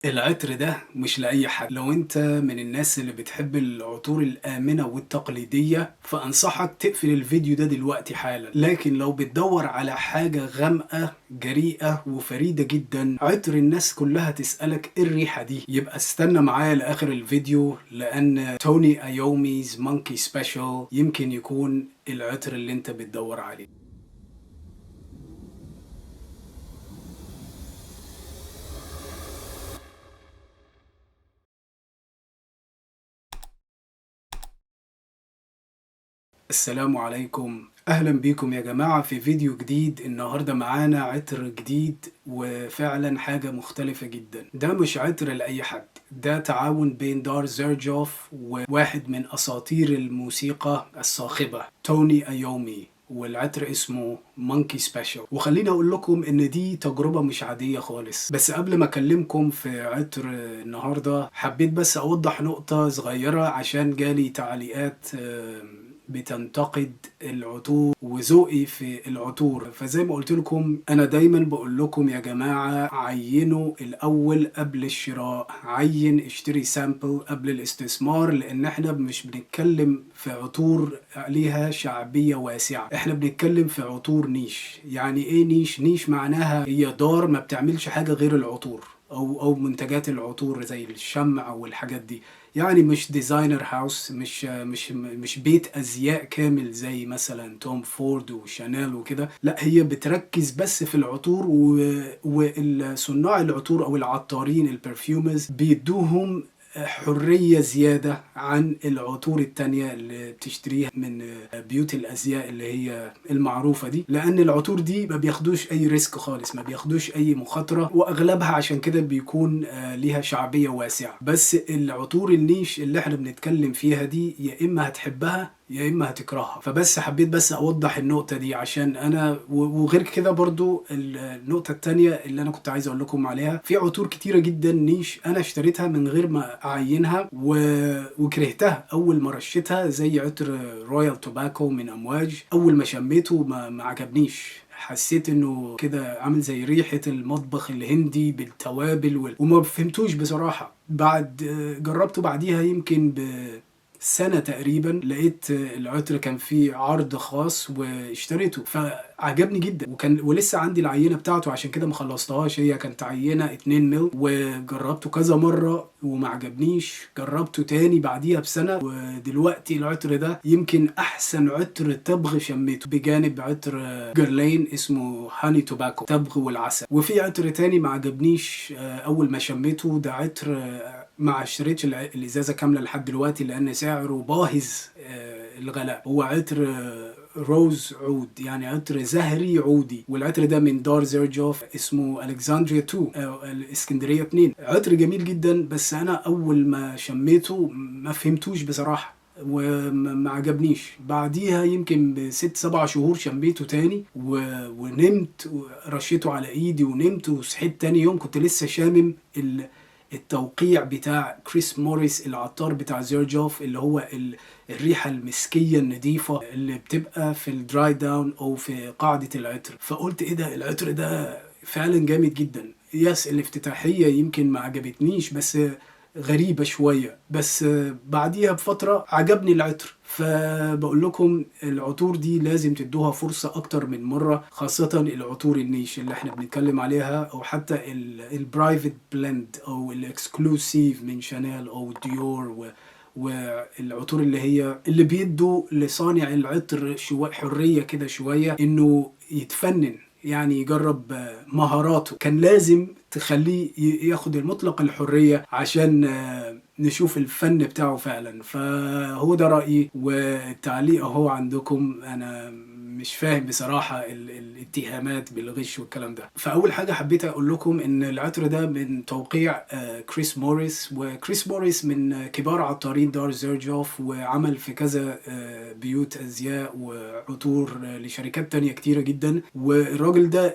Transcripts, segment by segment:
العطر ده مش لأي حد. لو انت من الناس اللي بتحب العطور الآمنة والتقليدية فأنصحك تقفل الفيديو ده دلوقتي حالا. لكن لو بتدور على حاجة غامقة جريئة وفريدة جدا، عطر الناس كلها تسألك ايه الريحة دي، يبقى استنى معايا لآخر الفيديو، لأن توني ايومي's مونكي سبيشال يمكن يكون العطر اللي انت بتدور عليه. السلام عليكم، اهلا بيكم يا جماعة في فيديو جديد. النهاردة معانا عطر جديد وفعلا حاجة مختلفة جدا. ده مش عطر لأي حد، ده تعاون بين دار زيرجوف وواحد من اساطير الموسيقى الصاخبة توني ايومي، والعطر اسمه مونكي سبيشال. وخليني اقول لكم ان دي تجربة مش عادية خالص. بس قبل ما اكلمكم في عطر النهاردة حبيت بس اوضح نقطة صغيرة، عشان جالي تعليقات بتنتقد العطور وذوقي في العطور. فزي ما قلت لكم انا دايما بقول لكم يا جماعة عينوا الاول قبل الشراء، عين اشتري سامبل قبل الاستثمار، لان احنا مش بنتكلم في عطور ليها شعبية واسعة، احنا بنتكلم في عطور نيش. يعني ايه نيش؟ نيش معناها هي دار ما بتعملش حاجة غير العطور او منتجات العطور زي الشمع والحاجات دي. يعني مش ديزاينر هاوس، مش بيت ازياء كامل زي مثلا توم فورد وشانيل وكده. لا، هي بتركز بس في العطور، والصناع العطور او العطارين البرفيومرز بيدوهم حرية زيادة عن العطور التانية اللي بتشتريها من بيوت الأزياء اللي هي المعروفة دي، لأن العطور دي ما بياخدوش أي ريسك خالص، ما بياخدوش أي مخاطرة، وأغلبها عشان كده بيكون ليها شعبية واسعة. بس العطور النيش اللي احنا بنتكلم فيها دي يا إما هتحبها يا اما هتكرهها. فبس حبيت بس اوضح النقطة دي، عشان انا وغير كده برضو النقطة التانية اللي انا كنت عايز اقول لكم عليها، في عطور كتيرة جدا نيش انا اشتريتها من غير ما اعينها وكرهتها اول ما رشيتها، زي عطر رويال توباكو من امواج. اول ما شميته ما عجبنيش، حسيت انه كده عامل زي ريحة المطبخ الهندي بالتوابل وما فهمتوش بصراحة. بعد جربته بعديها يمكن سنة تقريبا، لقيت العطر كان فيه عرض خاص واشتريته فعجبني جدا، ولسه عندي العينة بتاعته، عشان كده ما خلصتهاش. هي كانت عينة 2 مل، وجربته كذا مرة وما عجبنيش. جربته تاني بعديها بسنة، ودلوقتي العطر ده يمكن احسن عطر تبغ شميته، بجانب عطر جرلين اسمه هاني توباكو، تبغ والعسل. وفي عطر تاني ما عجبنيش اول ما شميته، ده عطر ما اشتريتش الازازه كامله لحد دلوقتي لان سعره باهظ الغلاء. هو عطر روز عود، يعني عطر زهري عودي، والعطر ده من دار زيرجوف اسمه الكسندريا 2 او الاسكندريه 2. عطر جميل جدا، بس انا اول ما شميته ما فهمتوش بصراحه وما عجبنيش. بعديها يمكن ب6 7 شهور شميته تاني ونمت، رشيته على ايدي ونمت، وصحيت تاني يوم كنت لسه شامم التوقيع بتاع كريس موريس العطار بتاع زيرجوف، اللي هو الريحة المسكية النظيفة اللي بتبقى في الدراي داون او في قاعدة العطر. فقلت ايه ده، العطر ده فعلا جامد جدا. يس، الافتتاحية يمكن ما عجبتنيش، بس غريبة شوية، بس بعديها بفترة عجبني العطر. فبقول لكم العطور دي لازم تدوها فرصة أكتر من مرة، خاصة العطور النيش اللي احنا بنتكلم عليها، أو حتى البرايفت بلند أو الإكسكلوسيف من شانيل أو ديور والعطور اللي هي اللي بيدوا لصانع العطر حرية كده شوية إنه يتفنن، يعني يجرب مهاراته. كان لازم تخليه ياخد المطلق الحرية عشان نشوف الفن بتاعه فعلا. فهو ده رأيي، والتعليق اهو عندكم. انا مش فاهم بصراحة الاتهامات بالغش والكلام ده. فأول حاجة حبيت أقول لكم إن العطر ده من توقيع كريس موريس، وكريس موريس من كبار عطارين دار زيرجوف، وعمل في كذا بيوت أزياء وعطور لشركات تانية كتيرة جدا. والراجل ده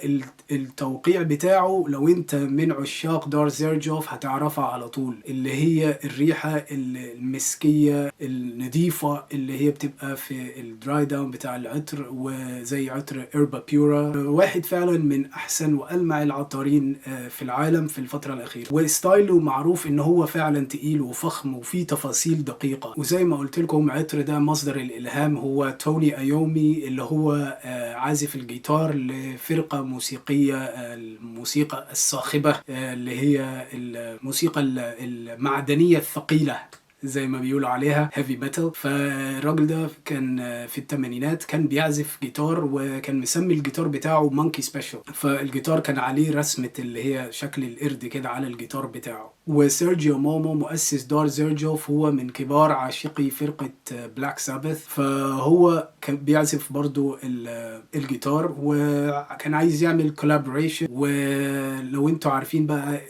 التوقيع بتاعه لو أنت من عشاق دار زيرجوف هتعرفها على طول، اللي هي الريحة المسكية النظيفة اللي هي بتبقى في الدراي داون بتاع العطر، وزي عطر إربا بيورا، واحد فعلا من أحسن وألمع العطارين في العالم في الفترة الأخيرة. وستايله معروف إن هو فعلا تقيل وفخم وفيه تفاصيل دقيقة. وزي ما قلت لكم عطر ده مصدر الإلهام هو توني أيومي، اللي هو عازف الجيتار لفرقة موسيقية، الموسيقى الصاخبة، اللي هي الموسيقى المعدنية الثقيلة زي ما بيقولوا عليها هيفي ميتال. فالراجل ده كان في الثمانينات كان بيعزف جيتار، وكان مسمي الجيتار بتاعه مونكي سبيشال. فالجيتار كان عليه رسمة اللي هي شكل القرد كده على الجيتار بتاعه. وسيرجيو مومو مؤسس دار زيرجوف هو من كبار عاشقي فرقة بلاك سابث، فهو كان بيعزف برضو الجيتار وكان عايز يعمل كولابوريشن. ولو انتوا عارفين بقى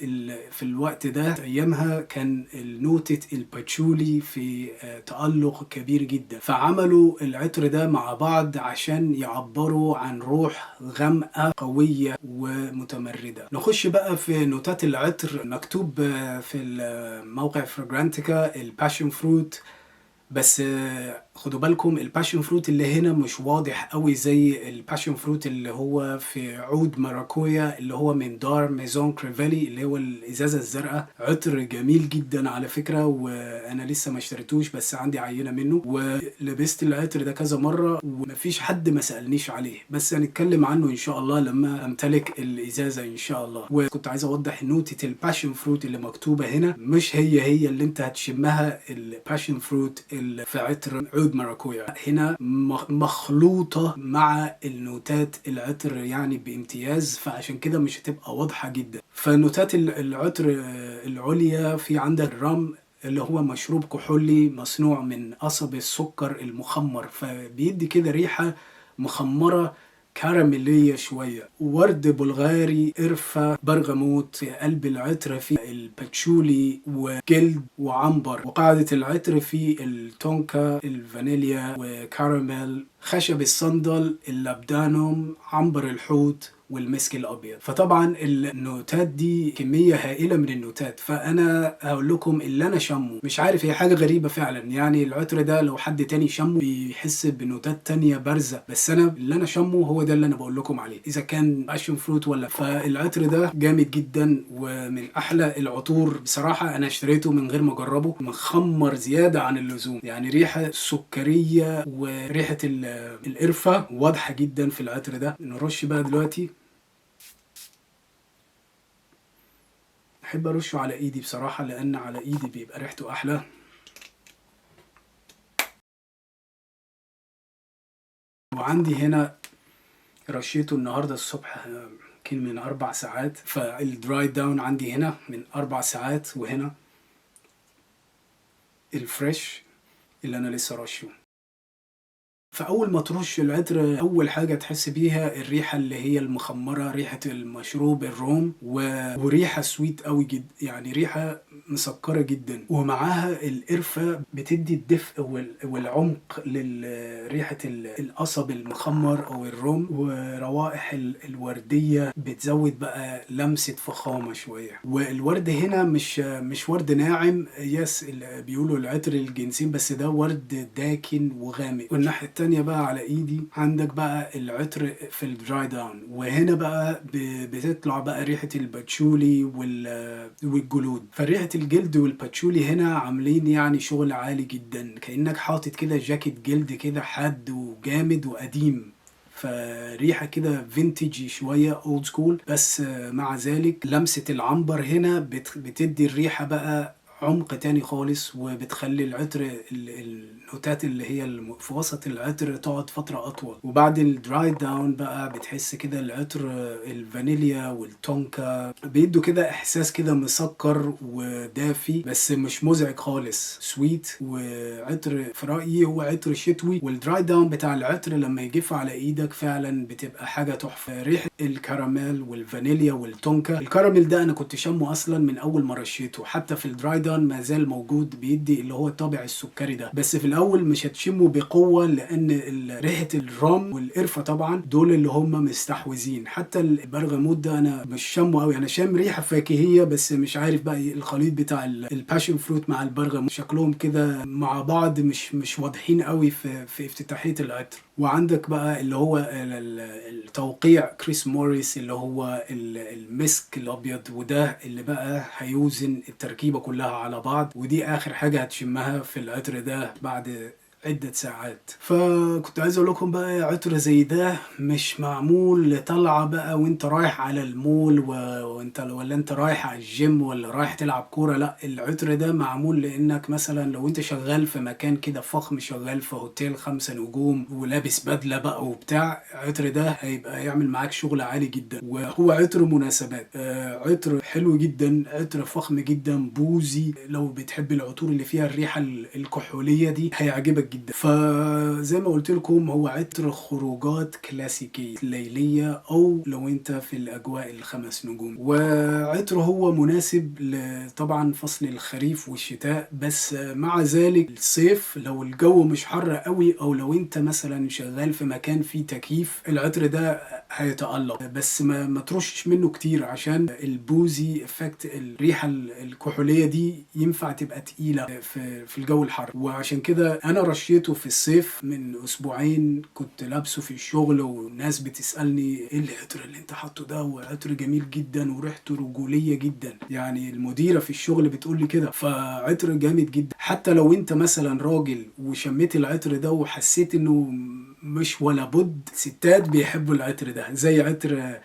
في الوقت ده ايامها كان نوتة الباتشولي في تألق كبير جدا، فعملوا العطر ده مع بعض عشان يعبروا عن روح غامقة قوية ومتمردة. نخش بقى في نوتات العطر. مكتوب في الموقع فراجرانتيكا الباشن فروت، بس خدوا بالكم الباشن فروت اللي هنا مش واضح قوي زي الباشن فروت اللي هو في عود ماراكويا اللي هو من دار ميزون كريفيلي اللي هو الازازه الزرقاء. عطر جميل جدا على فكره، وانا لسه ما اشتريتوش بس عندي عينه منه، ولبست العطر ده كذا مره ومفيش حد ما سالنيش عليه، بس هنتكلم عنه ان شاء الله لما امتلك الازازه ان شاء الله. وكنت عايز اوضح نوتة الباشن فروت اللي مكتوبه هنا مش هي اللي انت هتشمها الباشن فروت في عطر عود ماراكويا، هنا مخلوطة مع النوتات العطر يعني بامتياز، فعشان كده مش هتبقى واضحة جدا. فنوتات العطر العليا في عندك الرم اللي هو مشروب كحولي مصنوع من قصب السكر المخمر، فبيدي كده ريحة مخمرة كراميلية شوية. ورد بلغاري، قرفة، برغموت. في قلب العطر في الباتشولي وجلد وعنبر. وقاعدة العطر في التونكا، الفانيليا وكراميل، خشب الصندل، اللبدانوم، عنبر الحوت والمسك الابيض. فطبعا النوتات دي كميه هائله من النوتات، فانا هقول لكم اللي انا شمه. مش عارف، هي حاجه غريبه فعلا، يعني العطر ده لو حد تاني شمه بيحس بنوتات تانية بارزه، بس انا اللي انا شمه هو ده اللي انا بقول لكم عليه، اذا كان باشن فروت ولا. فالعطر ده جامد جدا ومن احلى العطور بصراحه. انا اشتريته من غير ما اجربه، مخمر زياده عن اللزوم، يعني ريحه سكريه وريحه القرفه واضحه جدا في العطر ده. نرش بقى دلوقتي. احب ارشه على ايدي بصراحه لان على ايدي بيبقى ريحته احلى. وعندي هنا رشيته النهارده الصبح يمكن من 4 ساعات، فالدراي داون عندي هنا من 4 ساعات، وهنا الفريش اللي انا لسه رشه. فاول ما ترش العطر اول حاجه تحس بيها الريحه اللي هي المخمره، ريحه المشروب الروم، وريحه سويت قوي جدا، يعني ريحه مسكره جدا، ومعاها القرفه بتدي الدفء والعمق لريحه القصب المخمر او الروم، وروائح الورديه بتزود بقى لمسه فخامه شويه. والورد هنا مش ورد ناعم، بيقولوا العطر الجنسين، بس ده ورد داكن وغامق. والناحيه التانية بقى على ايدي عندك بقى العطر في الدراي داون، وهنا بقى بتطلع بقى ريحة الباتشولي والجلود. فريحة الجلد والباتشولي هنا عاملين يعني شغل عالي جدا، كأنك حاطط كده جاكيت جلد كده حاد وجامد وقديم، فريحة كده فينتجي شوية اولد سكول، بس مع ذلك لمسة العنبر هنا بتدي الريحة بقى عمق تاني خالص، وبتخلي العطر النوتات اللي هي في وسط العطر تقعد فترة أطول. وبعد الدراي داون بقى بتحس كده العطر الفانيليا والتونكا بيدوا كده إحساس كده مسكر ودافي، بس مش مزعج خالص، سويت. وعطر في رأيي هو عطر شتوي. والدراي داون بتاع العطر لما يجف على إيدك فعلا بتبقى حاجة تحفة. ريحة الكراميل والفانيليا والتونكا، الكراميل ده أنا كنت شمه أصلا من أول ما رشيته، حتى في الدراي داون ما زال موجود، بيدي اللي هو الطابع السكري ده، بس في الاول مش هتشمه بقوه لان ريحه الرم والقرفه طبعا دول اللي هم مستحوذين. حتى البرغموت ده انا مش شامه قوي، انا شام ريحه فاكهيه بس مش عارف بقى الخليط بتاع الباشن فروت مع البرغموت شكلهم كده مع بعض مش واضحين قوي في افتتاحيه العطر. وعندك بقى اللي هو التوقيع كريس موريس اللي هو المسك الابيض، وده اللي بقى هيوزن التركيبة كلها على بعض، ودي اخر حاجة هتشمها في العطر ده بعد عدة ساعات. فكنت عايز اقول لكم بقى عطر زي ده مش معمول لطلعة بقى وانت رايح على المول وانت ولا انت رايح على الجيم ولا رايح تلعب كورة. لا، العطر ده معمول لانك مثلا لو انت شغال في مكان كده فخم، شغال في هوتيل 5 نجوم ولابس بدلة بقى وبتاع، العطر ده هيبقى يعمل معاك شغل عالي جدا. وهو عطر مناسبات، عطر حلو جدا، عطر فخم جدا بوزي. لو بتحب العطور اللي فيها الريحة الكحولية دي هيعجبك جدا. فزي ما قلت لكم هو عطر خروجات كلاسيكية ليلية، او لو انت في الاجواء ال5 نجوم. وعطر هو مناسب طبعا فصل الخريف والشتاء، بس مع ذلك الصيف لو الجو مش حر قوي، او لو انت مثلا شغال في مكان فيه تكييف، العطر ده هيتألق. بس ما ترشش منه كتير عشان البوزي افكت، الريحة الكحولية دي ينفع تبقى تقيلة في الجو الحر. وعشان كده انا رشيته في الصيف من اسبوعين، كنت لابسه في الشغل والناس بتسألني ايه العطر اللي انت حاطه ده، وعطر جميل جدا وريحته رجولية جدا. يعني المديرة في الشغل بتقول لي كده. فعطر جامد جدا. حتى لو انت مثلا راجل وشميت العطر ده وحسيت انه مش ولا بد، ستات بيحبوا العطر ده، زي عطر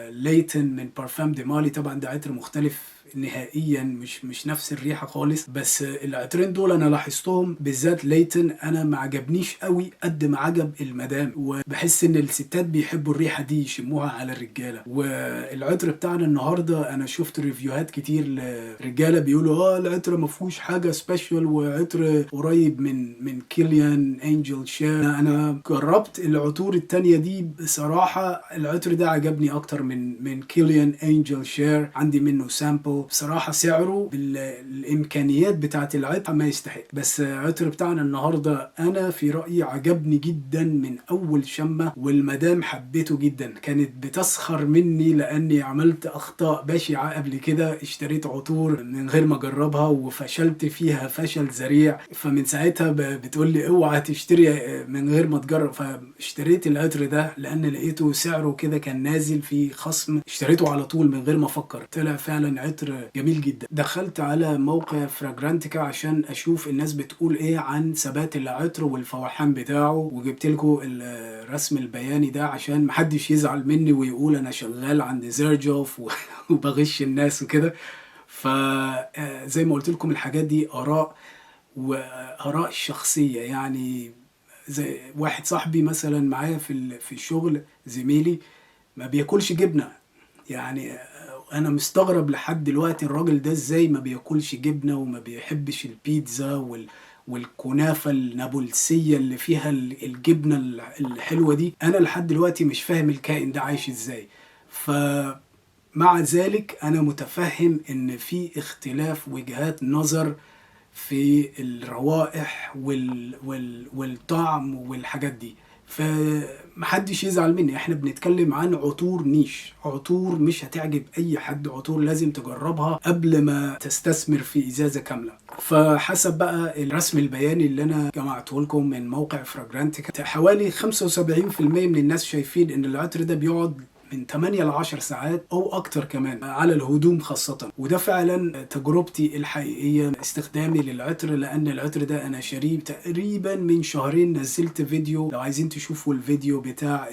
ليتن من بارفام دي مالي. طبعا ده عطر مختلف نهائيا، مش نفس الريحه خالص. بس العطرين دول انا لاحظتهم، بالذات ليتن انا ما عجبنيش قوي قد ما عجب المدام، وبحس ان الستات بيحبوا الريحه دي يشموها على الرجاله. والعطر بتاعنا النهارده انا شفت ريفيوهات كتير لرجاله بيقولوا العطر ما فيهوش حاجه سبيشال، وعطر قريب من كيليان انجل شير. انا جربت العطور التانية دي بصراحه، العطر ده عجبني اكتر من كيليان انجل شير. عندي منه سامبل، بصراحة سعره بالإمكانيات بتاعت العطر ما يستحق. بس العطر بتاعنا النهاردة أنا في رأيي عجبني جدا من أول شمة، والمدام حبيته جدا. كانت بتسخر مني لأني عملت أخطاء بشعة قبل كده، اشتريت عطور من غير ما أجربها وفشلت فيها فشل ذريع. فمن ساعتها بتقول لي اوعى تشتري من غير ما تجرب. فاشتريت العطر ده لأن لقيته سعره كده كان نازل في خصم، اشتريته على طول من غير ما أفكر. طلع فعلا عطر جميل جدا. دخلت على موقع فراجرانتيكا عشان اشوف الناس بتقول ايه عن ثبات العطر والفوحان بتاعه، وجبت لكم الرسم البياني ده عشان محدش يزعل مني ويقول انا شغال عند زيرجوف وبغش الناس وكده. فزي ما قلت لكم الحاجات دي اراء، واراء شخصيه. يعني زي واحد صاحبي مثلا معايا في الشغل، زميلي ما بياكلش جبنه. يعني انا مستغرب لحد دلوقتي الراجل ده ازاي ما بياكلش جبنه وما بيحبش البيتزا والكنافه النابلسيه اللي فيها الجبنه الحلوه دي. انا لحد دلوقتي مش فاهم الكائن ده عايش ازاي. فمع ذلك انا متفهم ان في اختلاف وجهات نظر في الروائح والطعم والحاجات دي. فمحدش يزعل مني، احنا بنتكلم عن عطور نيش، عطور مش هتعجب اي حد، عطور لازم تجربها قبل ما تستثمر في ازازة كاملة. فحسب بقى الرسم البياني اللي انا جمعته لكم من موقع فراجرانتيكا، حوالي 75% من الناس شايفين ان العطر ده بيقعد من 8 ل 10 ساعات او اكتر كمان على الهدوم خاصة. وده فعلا تجربتي الحقيقية استخدامي للعطر، لان العطر ده انا شاريه تقريبا من شهرين. نزلت فيديو، لو عايزين تشوفوا الفيديو بتاع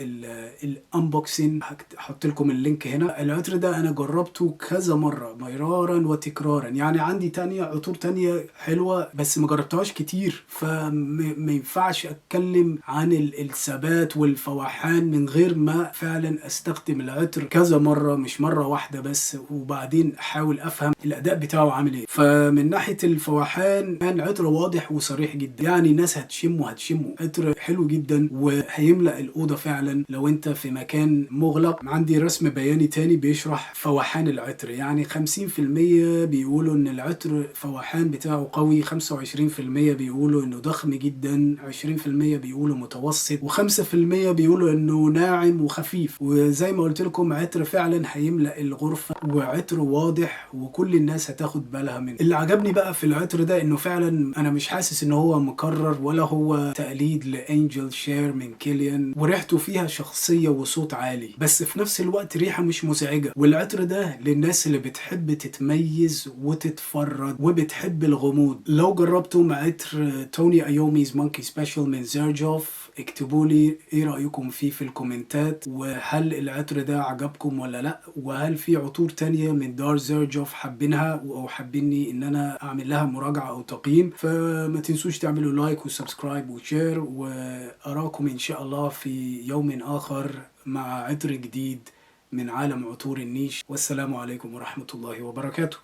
الانبوكسين هحط لكم اللينك هنا. العطر ده انا جربته كذا مرة مرارا وتكرارا. يعني عندي عطور تانية حلوة بس ما جربتهاش كتير، فما ينفعش اتكلم عن الثبات والفوحان من غير ما فعلا استخدم العطر كذا مرة، مش مرة واحدة بس، وبعدين احاول افهم الاداء بتاعه عامل ايه. فمن ناحية الفوحان كان عطر واضح وصريح جدا، يعني الناس هتشمه عطر حلو جدا وهيملأ الأوضة فعلا لو انت في مكان مغلق. عندي رسم بياني تاني بيشرح فوحان العطر، يعني 50% بيقولوا ان العطر فوحان بتاعه قوي، 25% بيقولوا انه ضخم جدا، 20% بيقولوا متوسط، و5% بيقولوا انه ناعم وخفيف. وزي زي ما قلت لكم عطر فعلا هيملأ الغرفة، وعطر واضح وكل الناس هتاخد بالها منه. اللي عجبني بقى في العطر ده انه فعلا انا مش حاسس ان هو مكرر ولا هو تقليد لانجل شير من كيليان، وريحته فيها شخصية وصوت عالي، بس في نفس الوقت ريحة مش مزعجة. والعطر ده للناس اللي بتحب تتميز وتتفرد وبتحب الغموض. لو جربتم عطر توني ايوميز مونكي سبيشال من زيرجوف اكتبوا لي ايه رأيكم فيه في الكومنتات، وهل العطر ده عجبكم ولا لا، وهل في عطور تانية من دار زيرجوف حابينها او حابيني ان انا اعمل لها مراجعة او تقييم. فما تنسوش تعملوا لايك وسبسكرايب وشير، واراكم ان شاء الله في يوم اخر مع عطر جديد من عالم عطور النيش. والسلام عليكم ورحمة الله وبركاته.